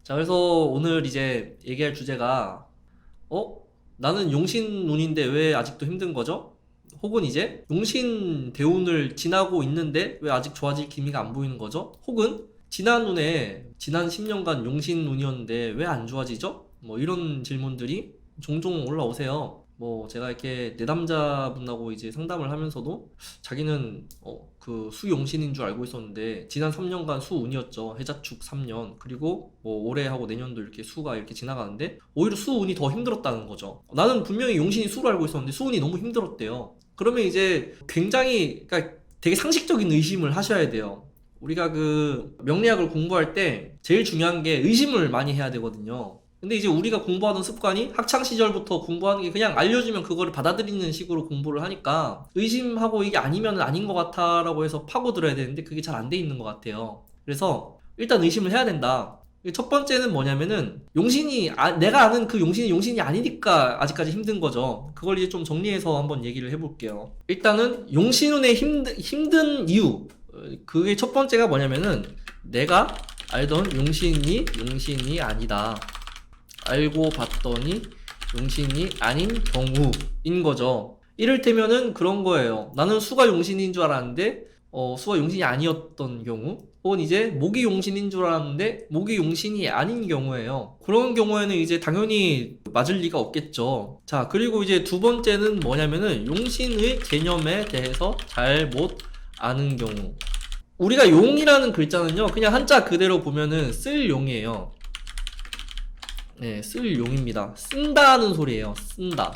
자, 그래서 오늘 이제 얘기할 주제가, 어? 나는 용신운인데 왜 아직도 힘든 거죠? 혹은 이제 용신 대운을 지나고 있는데 왜 아직 좋아질 기미가 안 보이는 거죠? 혹은 지난 운에 지난 10년간 용신운이었는데 왜 안 좋아지죠? 뭐 이런 질문들이 종종 올라오세요. 뭐 제가 이렇게 내담자분하고 이제 상담을 하면서도 자기는 그 수용신인 줄 알고 있었는데 지난 3년간 수운이었죠. 해자축 3년. 그리고 뭐 올해하고 내년도 이렇게 수가 이렇게 지나가는데 오히려 수운이 더 힘들었다는 거죠. 나는 분명히 용신이 수로 알고 있었는데 수운이 너무 힘들었대요. 그러면 이제 굉장히, 그러니까 되게 상식적인 의심을 하셔야 돼요. 우리가 그 명리학을 공부할 때 제일 중요한 게 의심을 많이 해야 되거든요. 근데 이제 우리가 공부하던 습관이 학창 시절부터 공부하는 게 그냥 알려주면 그거를 받아들이는 식으로 공부를 하니까 의심하고 이게 아니면 아닌 것 같아 라고 해서 파고들어야 되는데 그게 잘 안 돼 있는 것 같아요. 그래서 일단 의심을 해야 된다. 첫 번째는 뭐냐면은 용신이 내가 아는 그 용신이 용신이 아니니까 아직까지 힘든 거죠. 그걸 이제 좀 정리해서 한번 얘기를 해볼게요. 일단은 용신운의 힘든 이유, 그게 첫 번째가 뭐냐면은 내가 알던 용신이 아니다. 알고 봤더니 용신이 아닌 경우인 거죠. 이를테면은 그런 거예요. 나는 수가 용신인 줄 알았는데 수가 용신이 아니었던 경우, 혹은 이제 목이 용신인 줄 알았는데 목이 용신이 아닌 경우예요. 그런 경우에는 이제 당연히 맞을 리가 없겠죠. 자, 그리고 이제 두 번째는 뭐냐면은 용신의 개념에 대해서 잘 못 아는 경우. 우리가 용이라는 글자는요, 그냥 한자 그대로 보면은 쓸 용이에요. 네, 쓸 용입니다. 쓴다는 소리예요. 쓴다.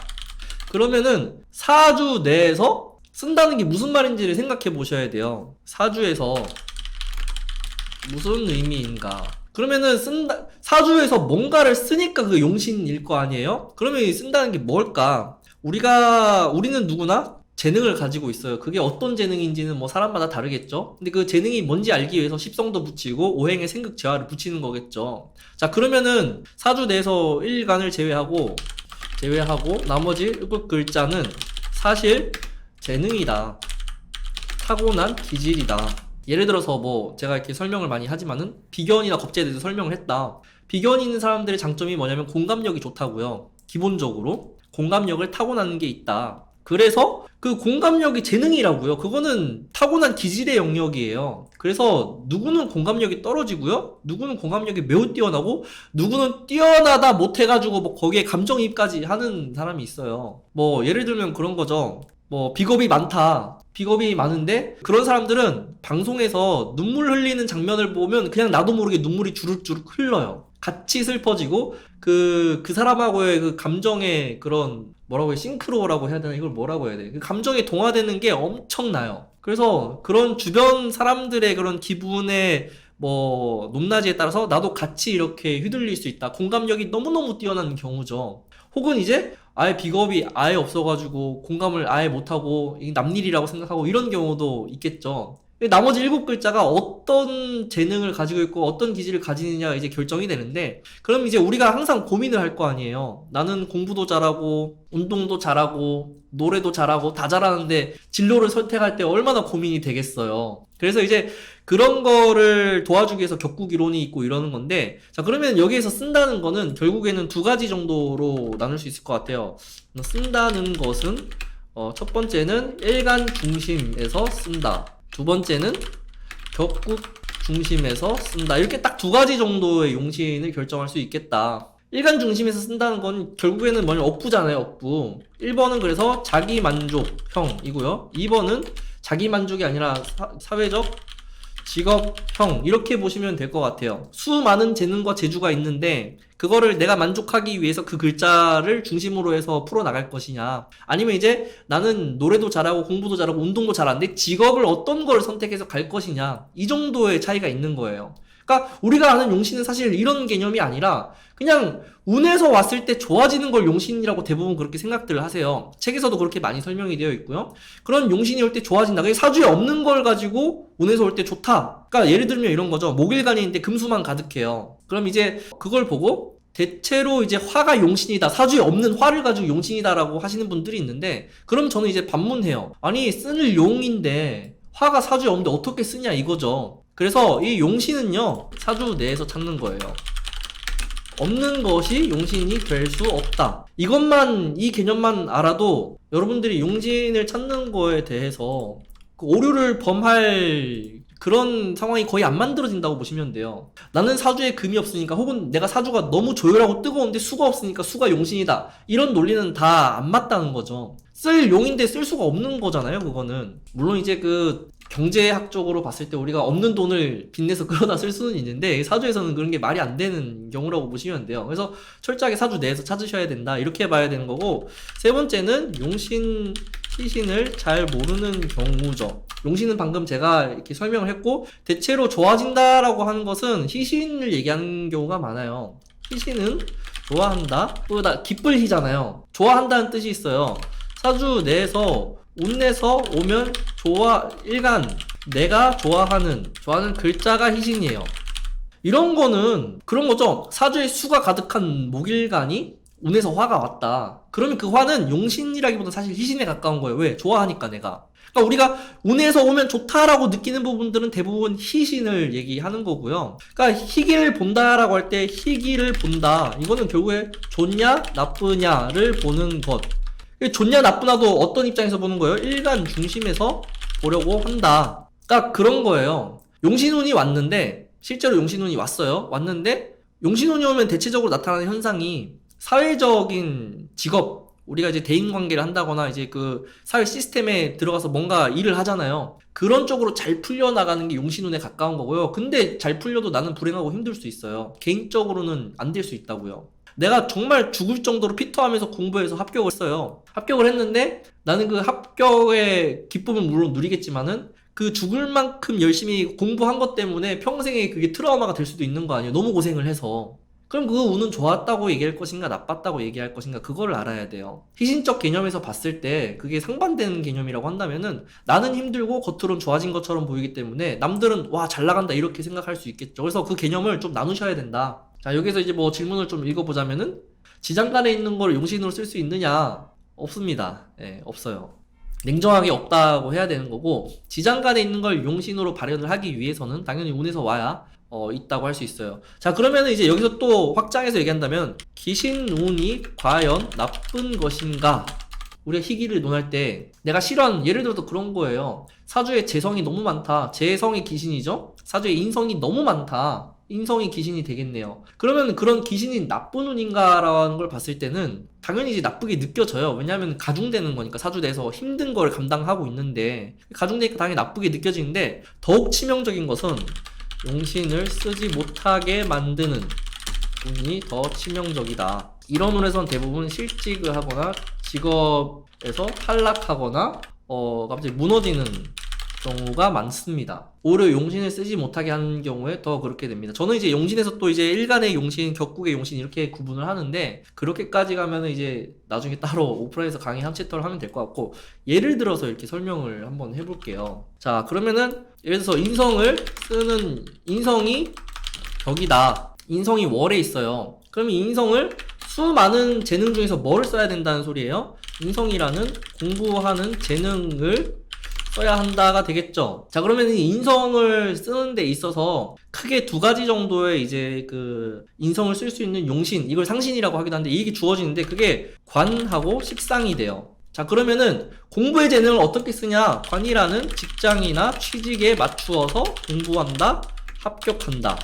그러면은 사주 내에서 쓴다는 게 무슨 말인지를 생각해 보셔야 돼요. 사주에서 무슨 의미인가. 그러면은 사주에서 뭔가를 쓰니까 그 용신일 거 아니에요? 그러면 이 쓴다는 게 뭘까? 우리는 누구나 재능을 가지고 있어요. 그게 어떤 재능인지는 뭐 사람마다 다르겠죠? 근데 그 재능이 뭔지 알기 위해서 십성도 붙이고 오행의 생극 재화를 붙이는 거겠죠. 자, 그러면은 사주 내에서 일간을 제외하고 나머지 일곱 글자는 사실 재능이다. 타고난 기질이다. 예를 들어서 뭐 제가 이렇게 설명을 많이 하지만은 비견이나 겁재에 대해서 설명을 했다. 비견이 있는 사람들의 장점이 뭐냐면 공감력이 좋다고요. 기본적으로 공감력을 타고나는 게 있다. 그래서 그 공감력이 재능이라고요. 그거는 타고난 기질의 영역이에요. 그래서 누구는 공감력이 떨어지고요, 누구는 공감력이 매우 뛰어나고, 누구는 뛰어나다 못해가지고 뭐 거기에 감정이입까지 하는 사람이 있어요. 뭐 예를 들면 그런 거죠. 뭐 비겁이 많다. 비겁이 많은데 그런 사람들은 방송에서 눈물 흘리는 장면을 보면 그냥 나도 모르게 눈물이 주룩주룩 흘러요. 같이 슬퍼지고 그 사람하고의 그 감정의 그런, 뭐라고 해, 싱크로라고 해야 되나, 이걸 뭐라고 해야 돼, 그 감정에 동화되는 게 엄청나요. 그래서 그런 주변 사람들의 그런 기분의 뭐 높낮이에 따라서 나도 같이 이렇게 휘둘릴 수 있다. 공감력이 너무너무 뛰어난 경우죠. 혹은 이제 아예 비겁이 아예 없어가지고 공감을 아예 못하고 이게 남일이라고 생각하고 이런 경우도 있겠죠. 나머지 일곱 글자가 어떤 재능을 가지고 있고 어떤 기질을 가지느냐가 이제 결정이 되는데, 그럼 이제 우리가 항상 고민을 할 거 아니에요. 나는 공부도 잘하고 운동도 잘하고 노래도 잘하고 다 잘하는데 진로를 선택할 때 얼마나 고민이 되겠어요. 그래서 이제 그런 거를 도와주기 위해서 격국 이론이 있고 이러는 건데, 자, 그러면 여기에서 쓴다는 거는 결국에는 두 가지 정도로 나눌 수 있을 것 같아요. 쓴다는 것은 첫 번째는 일간 중심에서 쓴다. 두 번째는 격국 중심에서 쓴다. 이렇게 딱 두 가지 정도의 용신을 결정할 수 있겠다. 일간 중심에서 쓴다는 건 결국에는 뭐냐면 억부잖아요, 억부. 1번은 그래서 자기만족형이고요. 2번은 자기만족이 아니라 사회적 직업형, 이렇게 보시면 될 것 같아요. 수많은 재능과 재주가 있는데 그거를 내가 만족하기 위해서 그 글자를 중심으로 해서 풀어나갈 것이냐, 아니면 이제 나는 노래도 잘하고 공부도 잘하고 운동도 잘하는데 직업을 어떤 걸 선택해서 갈 것이냐, 이 정도의 차이가 있는 거예요. 그러니까 우리가 아는 용신은 사실 이런 개념이 아니라 그냥 운에서 왔을 때 좋아지는 걸 용신이라고 대부분 그렇게 생각들을 하세요. 책에서도 그렇게 많이 설명이 되어 있고요. 그런 용신이 올 때 좋아진다. 그게 사주에 없는 걸 가지고 운에서 올 때 좋다. 그러니까 예를 들면 이런 거죠. 목일간이 있는데 금수만 가득해요. 그럼 이제 그걸 보고 대체로 이제 화가 용신이다, 사주에 없는 화를 가지고 용신이다라고 하시는 분들이 있는데, 그럼 저는 이제 반문해요. 아니, 쓸 용인데 화가 사주에 없는데 어떻게 쓰냐 이거죠. 그래서 이 용신은요, 사주 내에서 찾는 거예요. 없는 것이 용신이 될 수 없다. 이것만, 이 개념만 알아도 여러분들이 용신을 찾는 거에 대해서 그 오류를 범할 그런 상황이 거의 안 만들어진다고 보시면 돼요. 나는 사주에 금이 없으니까, 혹은 내가 사주가 너무 조열하고 뜨거운데 수가 없으니까 수가 용신이다, 이런 논리는 다 안 맞다는 거죠. 쓸 용인데 쓸 수가 없는 거잖아요, 그거는. 물론 이제 그 경제학적으로 봤을 때 우리가 없는 돈을 빚내서 끌어다 쓸 수는 있는데, 사주에서는 그런 게 말이 안 되는 경우라고 보시면 돼요. 그래서 철저하게 사주 내에서 찾으셔야 된다, 이렇게 봐야 되는 거고, 세 번째는 용신, 희신을 잘 모르는 경우죠. 용신은 방금 제가 이렇게 설명을 했고, 대체로 좋아진다라고 하는 것은 희신을 얘기하는 경우가 많아요. 희신은 좋아한다, 그거다 기쁠 희잖아요. 좋아한다는 뜻이 있어요. 사주 내에서 운내서 오면 일간 내가 좋아하는 글자가 희신이에요. 이런 거는 그런 거죠. 사주에 수가 가득한 목일간이 운에서 화가 왔다, 그러면 그 화는 용신이라기보다 사실 희신에 가까운 거예요. 왜? 좋아하니까 내가. 그러니까 우리가 운에서 오면 좋다라고 느끼는 부분들은 대부분 희신을 얘기하는 거고요. 그러니까 희기를 본다라고 할 때 희기를 본다, 이거는 결국에 좋냐 나쁘냐를 보는 것. 좋냐 나쁘냐도 어떤 입장에서 보는 거예요? 일간 중심에서 보려고 한다. 그러니까 그런 거예요. 용신운이 왔는데, 실제로 용신운이 왔어요. 왔는데 용신운이 오면 대체적으로 나타나는 현상이 사회적인 직업, 우리가 이제 대인관계를 한다거나 이제 그 사회 시스템에 들어가서 뭔가 일을 하잖아요. 그런 쪽으로 잘 풀려나가는 게 용신운에 가까운 거고요. 근데 잘 풀려도 나는 불행하고 힘들 수 있어요. 개인적으로는 안 될 수 있다고요. 내가 정말 죽을 정도로 피터하면서 공부해서 합격을 했어요. 합격을 했는데 나는 그 합격의 기쁨은 물론 누리겠지만은 그 죽을 만큼 열심히 공부한 것 때문에 평생에 그게 트라우마가 될 수도 있는 거 아니에요. 너무 고생을 해서. 그럼 그 운은 좋았다고 얘기할 것인가 나빴다고 얘기할 것인가, 그거를 알아야 돼요. 희신적 개념에서 봤을 때 그게 상반되는 개념이라고 한다면은 나는 힘들고 겉으론 좋아진 것처럼 보이기 때문에 남들은 와 잘 나간다 이렇게 생각할 수 있겠죠. 그래서 그 개념을 좀 나누셔야 된다. 자, 여기서 이제 뭐 질문을 좀 읽어보자면은, 지장간에 있는 걸 용신으로 쓸 수 있느냐? 없습니다. 예, 없어요. 냉정하게 없다고 해야 되는 거고, 지장간에 있는 걸 용신으로 발현을 하기 위해서는 당연히 운에서 와야 있다고 할 수 있어요. 자, 그러면은 이제 여기서 또 확장해서 얘기한다면, 기신운이 과연 나쁜 것인가? 우리가 희기를 논할 때 내가 싫어하는, 예를 들어서 그런 거예요. 사주에 재성이 너무 많다. 재성이 기신이죠? 사주에 인성이 너무 많다. 인성이 기신이 되겠네요. 그러면 그런 기신이 나쁜 운인가라는 걸 봤을 때는 당연히 이제 나쁘게 느껴져요. 왜냐하면 가중되는 거니까, 사주 내에서 힘든 걸 감당하고 있는데 가중되니까 당연히 나쁘게 느껴지는데, 더욱 치명적인 것은 용신을 쓰지 못하게 만드는 운이 더 치명적이다. 이런 운에선 대부분 실직을 하거나 직업에서 탈락하거나 갑자기 무너지는 경우가 많습니다. 오히려 용신을 쓰지 못하게 하는 경우에 더 그렇게 됩니다. 저는 이제 용신에서 또 이제 일간의 용신, 격국의 용신 이렇게 구분을 하는데, 그렇게까지 가면은 이제 나중에 따로 오프라인에서 강의 한 챕터를 하면 될 것 같고, 예를 들어서 이렇게 설명을 한번 해볼게요. 자, 그러면은 예를 들어서 인성을 쓰는, 인성이 격이다, 인성이 월에 있어요. 그러면 인성을 수많은 재능 중에서 뭐를 써야 된다는 소리예요? 인성이라는 공부하는 재능을 써야 한다가 되겠죠. 자, 그러면 이 인성을 쓰는 데 있어서 크게 두 가지 정도의 이제 그 인성을 쓸 수 있는 용신, 이걸 상신이라고 하기도 한데 이게 주어지는데, 그게 관하고 식상이 돼요. 자, 그러면은 공부의 재능을 어떻게 쓰냐? 관이라는 직장이나 취직에 맞추어서 공부한다, 합격한다,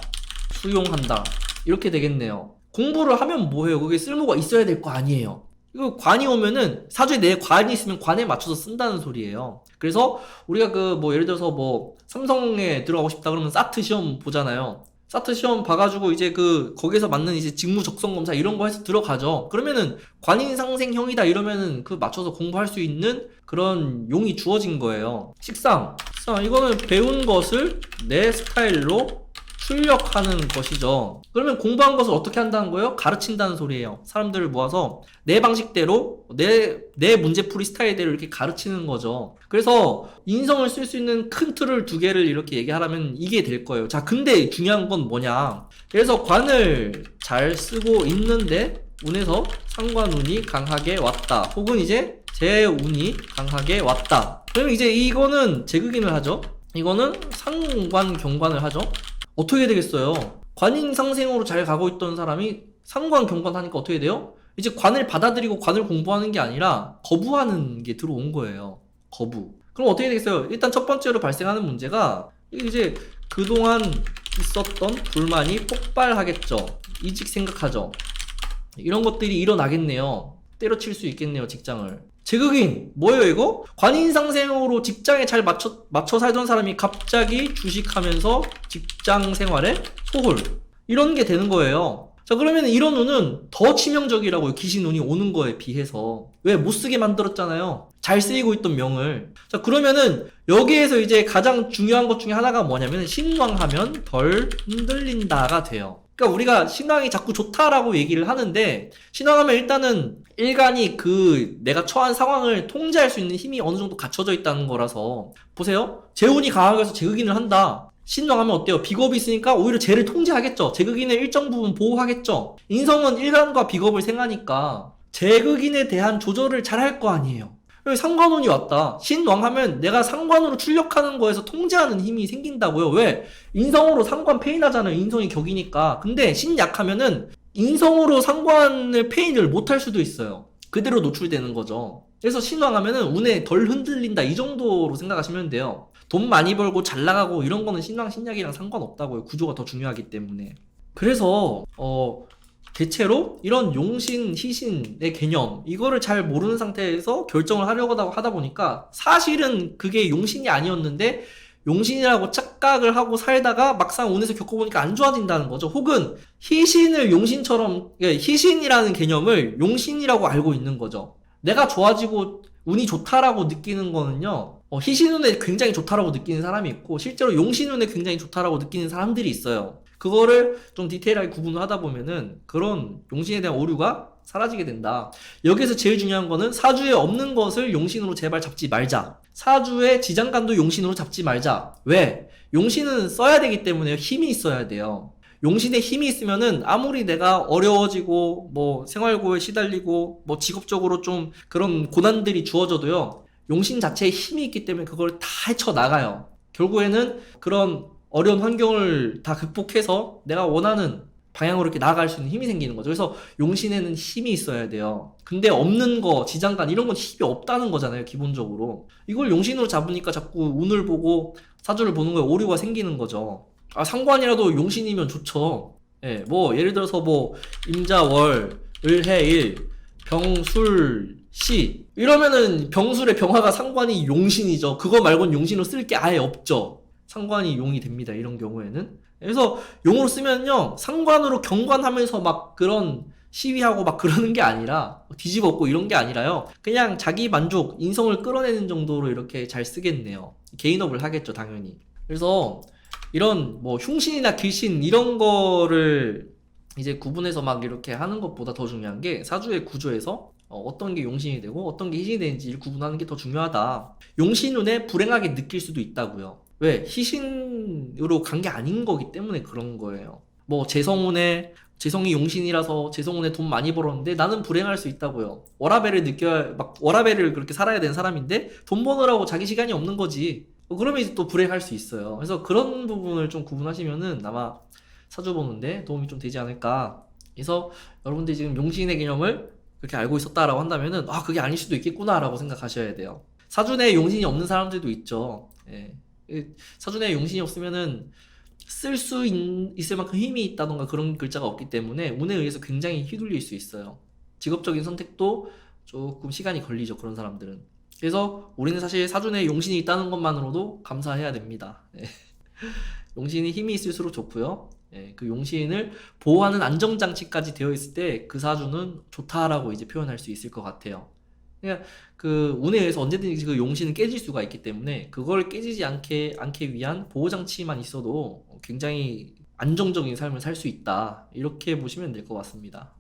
수용한다, 이렇게 되겠네요. 공부를 하면 뭐해요? 그게 쓸모가 있어야 될 거 아니에요. 이거 관이 오면은 사주에 내 관이 있으면 관에 맞춰서 쓴다는 소리예요. 그래서 우리가 그 뭐 예를 들어서 뭐 삼성에 들어가고 싶다 그러면 사트 시험 보잖아요. 사트 시험 봐가지고 이제 그 거기서 맞는 이제 직무 적성 검사 이런 거 해서 들어가죠. 그러면은 관인 상생형이다 이러면은 그 맞춰서 공부할 수 있는 그런 용이 주어진 거예요. 식상. 이거는 배운 것을 내 스타일로 출력하는 것이죠. 그러면 공부한 것을 어떻게 한다는 거예요? 가르친다는 소리예요. 사람들을 모아서 내 방식대로, 내 문제풀이 스타일대로 이렇게 가르치는 거죠. 그래서 인성을 쓸 수 있는 큰 틀을 두 개를 이렇게 얘기하라면 이게 될 거예요. 자, 근데 중요한 건 뭐냐? 그래서 관을 잘 쓰고 있는데 운에서 상관운이 강하게 왔다, 혹은 이제 재운이 강하게 왔다. 그러면 이제 이거는 재극인을 하죠. 이거는 상관 경관을 하죠. 어떻게 되겠어요? 관인 상생으로 잘 가고 있던 사람이 상관 경관 하니까 어떻게 돼요? 이제 관을 받아들이고 관을 공부하는 게 아니라 거부하는 게 들어온 거예요. 거부. 그럼 어떻게 되겠어요? 일단 첫 번째로 발생하는 문제가 이제 그동안 있었던 불만이 폭발하겠죠. 이직 생각하죠. 이런 것들이 일어나겠네요. 때려칠 수 있겠네요, 직장을. 제극인 뭐예요 이거? 관인상생으로 직장에 잘 맞춰 살던 사람이 갑자기 주식하면서 직장 생활에 소홀, 이런 게 되는 거예요. 자, 그러면 이런 운은 더 치명적이라고요. 귀신운이 오는 거에 비해서. 왜? 못 쓰게 만들었잖아요. 잘 쓰이고 있던 명을. 자, 그러면은 여기에서 이제 가장 중요한 것 중에 하나가 뭐냐면 신왕하면 덜 흔들린다가 돼요. 그러니까 우리가 신왕이 자꾸 좋다라고 얘기를 하는데, 신왕하면 일단은 일간이 그 내가 처한 상황을 통제할 수 있는 힘이 어느 정도 갖춰져 있다는 거라서, 보세요. 재운이 강하게 해서 제극인을 한다. 신왕하면 어때요? 비겁이 있으니까 오히려 쟤를 통제하겠죠. 제극인의 일정 부분 보호하겠죠. 인성은 일간과 비겁을 생하니까 제극인에 대한 조절을 잘 할 거 아니에요. 여기 상관운이 왔다. 신왕하면 내가 상관으로 출력하는 거에서 통제하는 힘이 생긴다고요. 왜? 인성으로 상관 페인하잖아요. 인성이 격이니까. 근데 신약하면은 인성으로 상관을 페인을 못할 수도 있어요. 그대로 노출되는 거죠. 그래서 신왕하면은 운에 덜 흔들린다, 이 정도로 생각하시면 돼요. 돈 많이 벌고 잘 나가고 이런 거는 신왕 신약이랑 상관없다고요. 구조가 더 중요하기 때문에. 그래서 대체로 이런 용신, 희신의 개념, 이거를 잘 모르는 상태에서 결정을 하려고 하다 보니까 사실은 그게 용신이 아니었는데 용신이라고 착각을 하고 살다가 막상 운에서 겪어보니까 안 좋아진다는 거죠. 혹은 희신을 용신처럼, 희신이라는 개념을 용신이라고 알고 있는 거죠. 내가 좋아지고 운이 좋다라고 느끼는 거는요, 희신운에 굉장히 좋다라고 느끼는 사람이 있고 실제로 용신운에 굉장히 좋다라고 느끼는 사람들이 있어요. 그거를 좀 디테일하게 구분을 하다 보면은 그런 용신에 대한 오류가 사라지게 된다. 여기서 제일 중요한 거는 사주에 없는 것을 용신으로 제발 잡지 말자. 사주의 지장간도 용신으로 잡지 말자. 왜? 용신은 써야 되기 때문에 힘이 있어야 돼요. 용신에 힘이 있으면은 아무리 내가 어려워지고 뭐 생활고에 시달리고 뭐 직업적으로 좀 그런 고난들이 주어져도요, 용신 자체에 힘이 있기 때문에 그걸 다 헤쳐나가요. 결국에는 그런 어려운 환경을 다 극복해서 내가 원하는 방향으로 이렇게 나아갈 수 있는 힘이 생기는 거죠. 그래서 용신에는 힘이 있어야 돼요. 근데 없는 거, 지장간 이런 건 힘이 없다는 거잖아요, 기본적으로. 이걸 용신으로 잡으니까 자꾸 운을 보고 사주를 보는 거에 오류가 생기는 거죠. 아, 상관이라도 용신이면 좋죠. 예, 뭐 예를 들어서 뭐 임자월, 을해일, 병술시 이러면은 병술의 병화가 상관이 용신이죠. 그거 말고는 용신으로 쓸 게 아예 없죠. 상관이 용이 됩니다, 이런 경우에는. 그래서 용으로 쓰면요, 상관으로 경관하면서 막 그런 시위하고 막 그러는 게 아니라, 뒤집어 엎고 이런 게 아니라요, 그냥 자기 만족, 인성을 끌어내는 정도로 이렇게 잘 쓰겠네요. 개인업을 하겠죠, 당연히. 그래서 이런 뭐 흉신이나 길신 이런 거를 이제 구분해서 막 이렇게 하는 것보다 더 중요한 게 사주의 구조에서 어떤 게 용신이 되고 어떤 게 희신이 되는지를 구분하는 게 더 중요하다. 용신운에 불행하게 느낄 수도 있다고요. 왜? 희신으로 간 게 아닌 거기 때문에 그런 거예요. 뭐 재성이 용신이라서 재성운에 돈 많이 벌었는데 나는 불행할 수 있다고요. 워라벨을 그렇게 살아야 되는 사람인데 돈 버느라고 자기 시간이 없는 거지. 그러면 이제 또 불행할 수 있어요. 그래서 그런 부분을 좀 구분하시면은 아마 사주 보는데 도움이 좀 되지 않을까. 그래서 여러분들이 지금 용신의 개념을 그렇게 알고 있었다라고 한다면은 아, 그게 아닐 수도 있겠구나라고 생각하셔야 돼요. 사주 내에 용신이 없는 사람들도 있죠. 예. 사주 내에 용신이 없으면은 쓸 수 있을 만큼 힘이 있다던가 그런 글자가 없기 때문에 운에 의해서 굉장히 휘둘릴 수 있어요. 직업적인 선택도 조금 시간이 걸리죠, 그런 사람들은. 그래서 우리는 사실 사주 내에 용신이 있다는 것만으로도 감사해야 됩니다. 예. 용신이 힘이 있을수록 좋고요. 예, 그 용신을 보호하는 안정장치까지 되어 있을 때 그 사주는 좋다라고 이제 표현할 수 있을 것 같아요. 그러니까 그 운에 의해서 언제든지 그 용신은 깨질 수가 있기 때문에 그걸 깨지지 않게 위한 보호장치만 있어도 굉장히 안정적인 삶을 살 수 있다, 이렇게 보시면 될 것 같습니다.